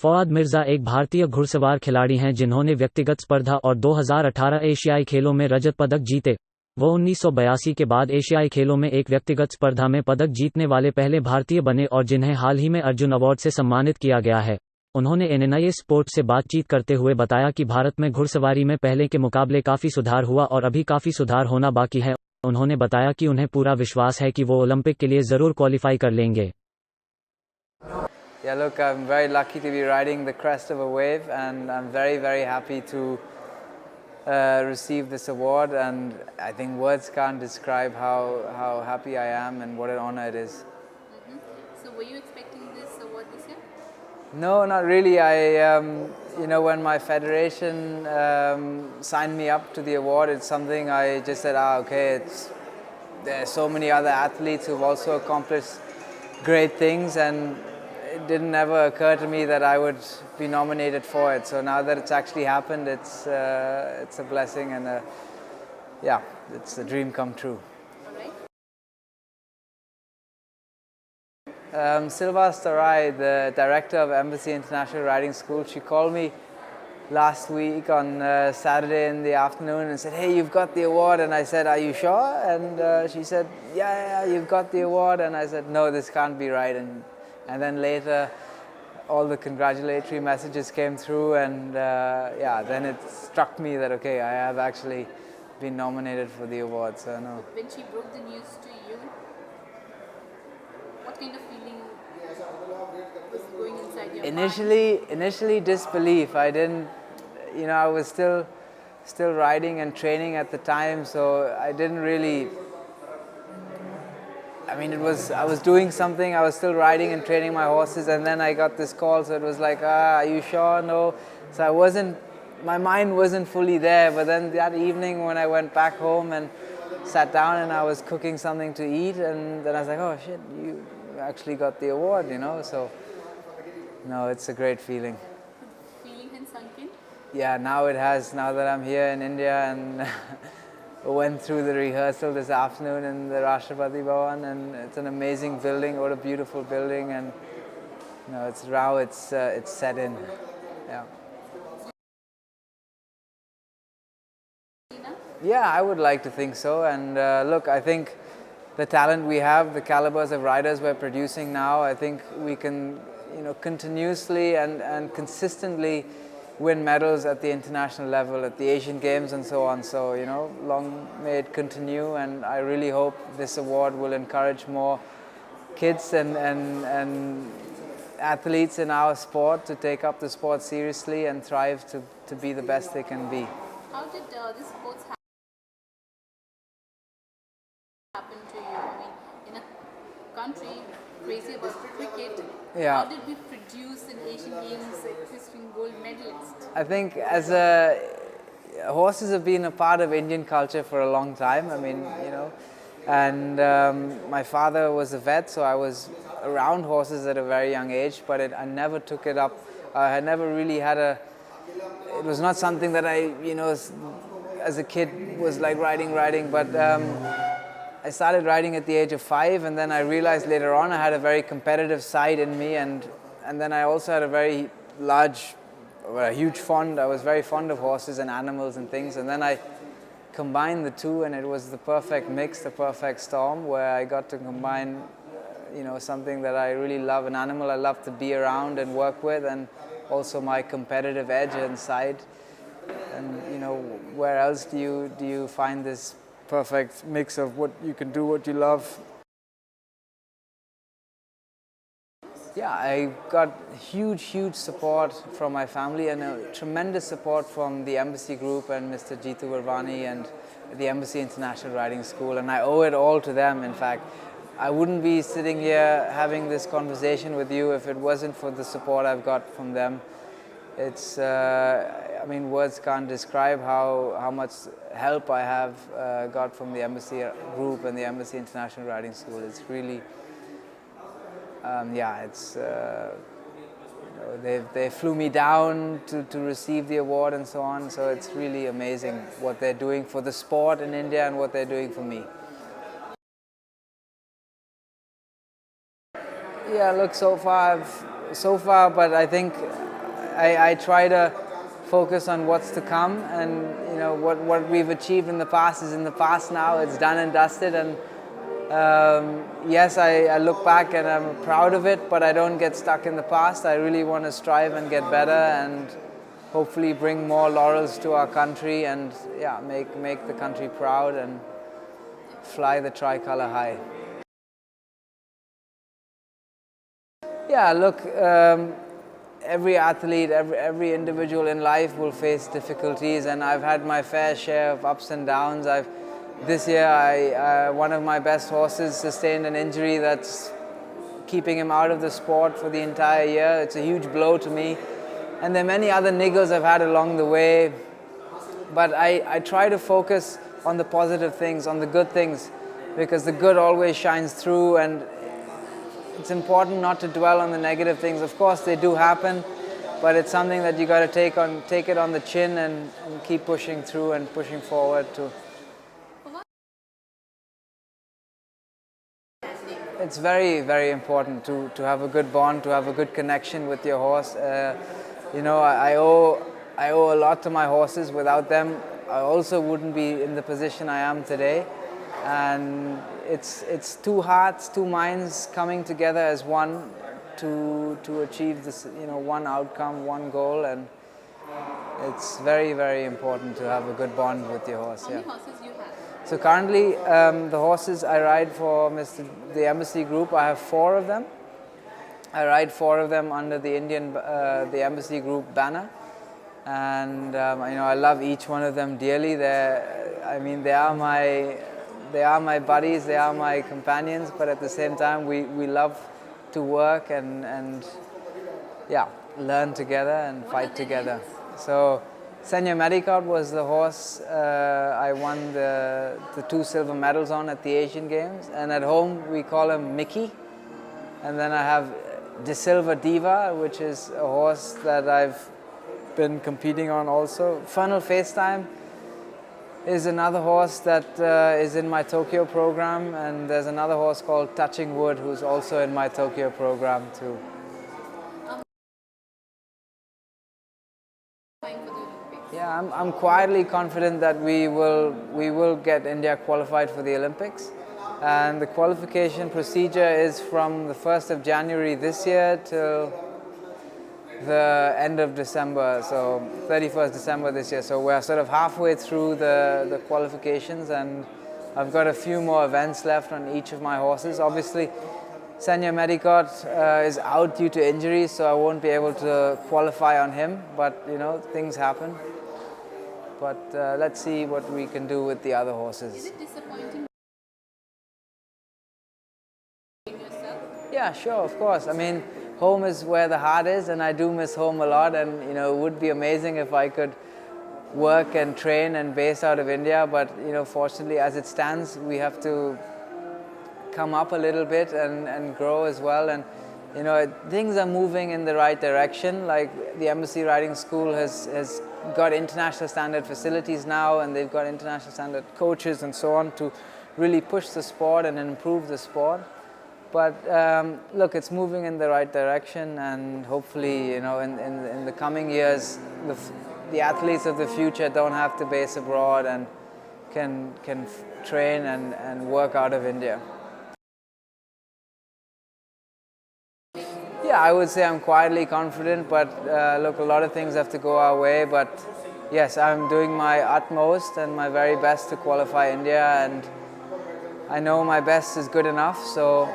फवाद मिर्जा एक भारतीय घुड़सवार खिलाड़ी हैं जिन्होंने व्यक्तिगत स्पर्धा और 2018 एशियाई खेलों में रजत पदक जीते। वो 1982 के बाद एशियाई खेलों में एक व्यक्तिगत स्पर्धा में पदक जीतने वाले पहले भारतीय बने और जिन्हें हाल ही में अर्जुन अवार्ड से सम्मानित किया गया है। उन्होंने एनएनआईएस स्पोर्ट्स से बातचीत करते हुए बताया कि भारत में घुड़सवारी में पहले के मुकाबले काफ़ी सुधार हुआ और अभी काफ़ी सुधार होना बाकी है। उन्होंने बताया कि उन्हें पूरा विश्वास है कि वो ओलंपिक के लिए ज़रूर क्वालिफाई कर लेंगे। Yeah, look, I'm very lucky to be riding the crest of a wave, and I'm very, very happy to receive this award. And I think words can't describe how happy I am and what an honor it is. So, were you expecting this award this year? No, not really. When my federation signed me up to the award, it's something I just said, okay, there are so many other athletes who've also accomplished great things, and it didn't ever occur to me that I would be nominated for it. So now that it's actually happened, it's a blessing, and it's a dream come true. Silva Starai, the director of Embassy International Riding School, she called me last week on Saturday in the afternoon and said, "Hey, you've got the award." And I said, "Are you sure?" And she said, yeah, you've got the award." And I said, "No, this can't be right." And then later, all the congratulatory messages came through, and then it struck me that, okay, I have actually been nominated for the award. So no. When she broke the news to you, what kind of feeling was going inside your mind? Initially disbelief. I didn't, I was still riding and training at the time, so I didn't really. I was doing something, I was still riding and training my horses, and then I got this call, so it was like, are you sure? No. So my mind wasn't fully there, but then that evening when I went back home and sat down and I was cooking something to eat, and then I was like, oh shit, you actually got the award, so no, it's a great feeling. Feeling has sunk in? Yeah, now it has, now that I'm here in India, and went through the rehearsal this afternoon in the Rashtrapati Bhavan, and it's an amazing building. What a beautiful building, and it's set in. Yeah. Yeah, I would like to think so. And look, I think the talent we have, the calibers of riders we're producing now, I think we can, continuously and consistently win medals at the international level, at the Asian Games and so on. So, long may it continue, and I really hope this award will encourage more kids and athletes in our sport to take up the sport seriously and thrive to be the best they can be. How did this sports happen to you? In a country crazy about cricket, how did we produce an Asian Games existing gold medalist? I think horses have been a part of Indian culture for a long time. And my father was a vet, so I was around horses at a very young age, but I never took it up. I had never really had it was not something that I, as a kid was like riding, but I started riding at the age of 5, and then I realized later on I had a very competitive side in me, and then I also had a very huge fond. I was very fond of horses and animals and things, and then I combined the two, and it was the perfect mix, the perfect storm, where I got to combine, something that I really love, an animal I love to be around and work with, and also my competitive edge inside. And where else do you find this perfect mix of what you can do, what you love? Yeah, I got huge support from my family, and a tremendous support from the Embassy Group and Mr. Jitu Varvani and the Embassy International Riding School, and I owe it all to them. In fact, I wouldn't be sitting here having this conversation with you if it wasn't for the support I've got from them. It's, words can't describe how much help I have got from the Embassy Group and the Embassy International Riding School. It's really, they flew me down to receive the award and so on. So it's really amazing what they're doing for the sport in India and what they're doing for me. Yeah, look, so far, but I think I try to focus on what's to come, and what we've achieved in the past is in the past now. It's done and dusted, and yes, I look back and I'm proud of it, but I don't get stuck in the past. I really want to strive and get better, and hopefully bring more laurels to our country, and yeah, make the country proud and fly the tricolor high. Yeah, look, every athlete, every individual in life will face difficulties, and I've had my fair share of ups and downs. This year, one of my best horses sustained an injury that's keeping him out of the sport for the entire year. It's a huge blow to me. And there are many other niggles I've had along the way. But I try to focus on the positive things, on the good things, because the good always shines through, and it's important not to dwell on the negative things. Of course, they do happen, but it's something that you got to take it on the chin and keep pushing through and pushing forward too. It's very, very important to have a good bond, to have a good connection with your horse. I owe a lot to my horses. Without them, I also wouldn't be in the position I am today. And it's two hearts, two minds coming together as one to achieve this, one outcome, one goal, and it's very, very important to have a good bond with your horse. How many horses you have? So currently, the horses I ride for the Embassy Group, I have 4 of them. I ride 4 of them under the the Embassy Group banner, and I love each one of them dearly. They are my buddies, they are my companions, but at the same time we love to work and learn together and fight together. So Senya Medicott was the horse I won the 2 silver medals on at the Asian Games, and at home we call him Mickey. And then I have De Silva Diva, which is a horse that I've been competing on also. Funnel FaceTime is another horse that is in my Tokyo program, and there's another horse called Touching Wood who's also in my Tokyo program too. Yeah, I'm quietly confident that we will get India qualified for the Olympics, and the qualification procedure is from the 1st of January this year till the end of December, so 31st December this year. So we're sort of halfway through the qualifications, and I've got a few more events left on each of my horses. Obviously, Senya Medicott is out due to injury, so I won't be able to qualify on him, but things happen. But let's see what we can do with the other horses. Is it disappointing yourself? Yeah, sure, of course. I mean, home is where the heart is, and I do miss home a lot, and it would be amazing if I could work and train and base out of India, but fortunately, as it stands, we have to come up a little bit and grow as well, and things are moving in the right direction. Like the Embassy Riding School has got international standard facilities now, and they've got international standard coaches and so on to really push the sport and improve the sport. But look, it's moving in the right direction, and hopefully, in the coming years, the athletes of the future don't have to base abroad and can train and work out of India. Yeah, I would say I'm quietly confident, but look, a lot of things have to go our way. But yes, I'm doing my utmost and my very best to qualify India, and I know my best is good enough. So